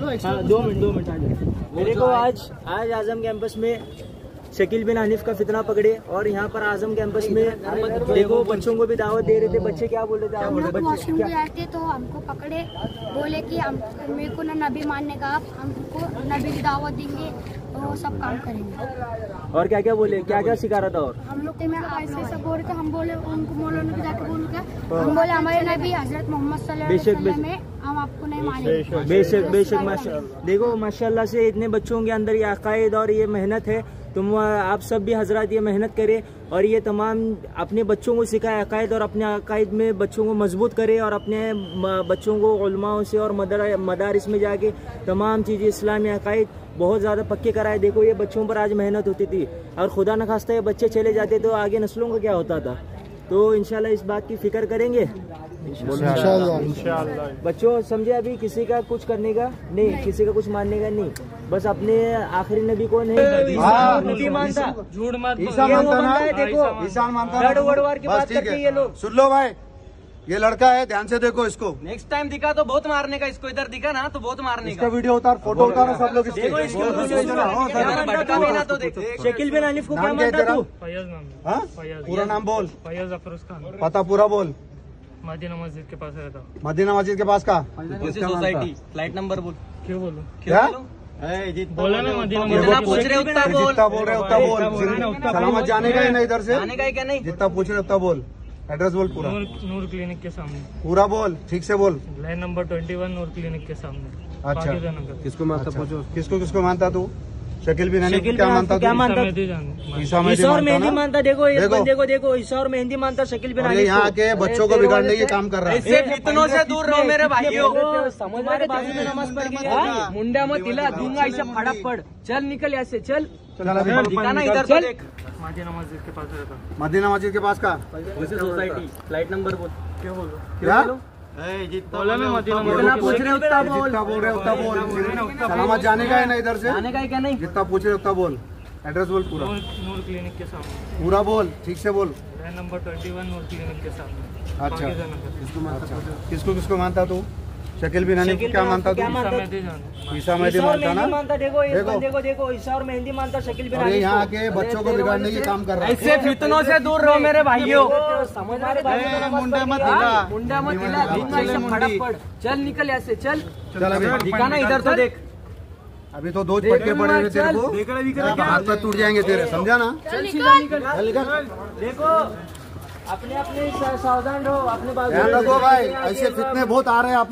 2 minute आ जाओ। मेरे को आज आजम कैंपस में शकील बिन हनीफ का फितना पकड़े और यहाँ पर आजम कैंपस में देखो बच्चों को भी दावत दे रहे थे। बच्चे क्या बोल रहे थे? हम लोग वॉशरूम पे आए थे तो हमको पकड़े, बोले कि हम मेरे को ना नबी मानने का, आप हमको नबी की दावत देंगे तो वो सब काम करेंगे। और क्या क्या बोले? क्या क्या सिखा रहा था? और हम लोग मैं ऐसे सब बोल रहे थे। हम बोले उनको मौलाना को जाके बोल क्या, हम बोले हमारे नबी हजरत मोहम्मद सल्लल्लाहु अलैहि वसल्लम है, हम आपको नहीं मानेंगे। बेशक माशाल्लाह। देखो माशाल्लाह से इतने बच्चों के अंदर ये अकायद और ये मेहनत है। तुम आप सब भी हजरात ये मेहनत करें और ये तमाम अपने बच्चों को सिखाए अकायद और अपने अकायद में बच्चों को मजबूत करे और अपने बच्चों को उलमाओं से और मदारिस में जाके तमाम चीज़ें इस्लामी अकायद बहुत ज़्यादा पक्के कराए। देखो ये बच्चों पर आज मेहनत होती थी और खुदा न खास्ता ये बच्चे चले जाते तो आगे नस्लों का क्या होता था। तो इंशाल्लाह इस बात की फिक्र करेंगे इंशाल्लाह। बच्चों समझे, अभी किसी का कुछ करने का नहीं, किसी का कुछ मानने का नहीं, बस अपने आखिरी नबी को नहीं नबी मानता, झूठ मत ईसा मानता ना। देखो ईसा मानता लड़वड़वार की बात करते हैं ये लोग। सुन लो भाई, ये लड़का है, ध्यान से देखो इसको। नेक्स्ट टाइम दिखा तो बहुत मारने का, इसको इधर दिखा ना तो बहुत मारने इसका वीडियो उतार, फोटो उतारो सब लोग इसके। भटका भी ना तो देखो। शकील बिन हनीफ को क्या मानता तू? पूरा नाम बोल, फैयाज अफरोज खान, पता पूरा बोल। मदीना मस्जिद के पास रहता। मदीना मस्जिद के पास का सोसाइटी, फ्लाइट नंबर बोल। क्यों बोलो? क्या बोला ना मदीना जितना पूछ रहे उतना बोल, जितना बोल रहे उतना बोल। सलामत जाने का ही ना इधर से, आने का क्या नहीं, जितना पूछ रहे उतना बोल। एड्रेस बोल पूरा। नूर क्लिनिक के सामने। पूरा बोल, ठीक से बोल। लाइन नंबर 21 नूर क्लिनिक के सामने। अच्छा, किसको मानता पूछो, किसको मानता तू? शकील बिन हनीफ क्या मानता? क्या मानता? ईसा और मेहंदी मानता। देखो इस बंदे को देखो, ईसा और मेहंदी मानता शकील बिन हनीफ। यहाँ के बच्चों को बिगाड़ने की काम कर रहा है। इससे फितनों से दूर रहो मेरे भाइयों। हमारे बाजू में नमाज पढ़ गई, मुंडा मत हिला दूंगा, ऐसा फटाफट चल निकल यहाँ से, चल दिखाना इधर तो देख। मदीना मस्जिद के पास रहता। मदीना मस्जिद के पास का सोसाइटी, फ्लाइट नंबर बोल। क्या बोलो? क्या बोला ना मदीना जितना पूछ रहे उतना बोल। जितना बोल रहे उतना बोल। सलामत जाने का है ना इधर से, आने का क्या नहीं, जितना पूछ रहे उतना बोल। एड्रेस बोल पूरा। नूर क्लिनिक के सामने। पूरा बोल, ठीक से बोल। लाइन नंबर 21 नूर क्लिनिक के सामने। अच्छा, किसको मानता तू? शकील बिन हनीफ क्या मानता तू? ईसा मेहदी मानता ना। देखो इस बंदे को देखो, ईसा और मेहंदी मानता शकील बिन हनीफ। यहाँ के बच्चों को बिगाड़ने की काम कर रहा है। ऐसे फितनों से दूर रहो मेरे भाइयों। हमारे बाजू में नमाज पढ़ गई, मुंडा मत हिला दूंगा, ऐसा फटाफट चल निकल यहाँ से, चल अभी दिखाना इधर तो देख। अभी तो 2 पटके पड़े हुए तेरे को, हाथ पर टूट जाएंगे तेरे, समझा ना? चल निकल। देखो अपने सावधान रहो, अपने बाजू ध्यान रखो भाई, ऐसे फितने बहुत आ रहे हैं आप लोग।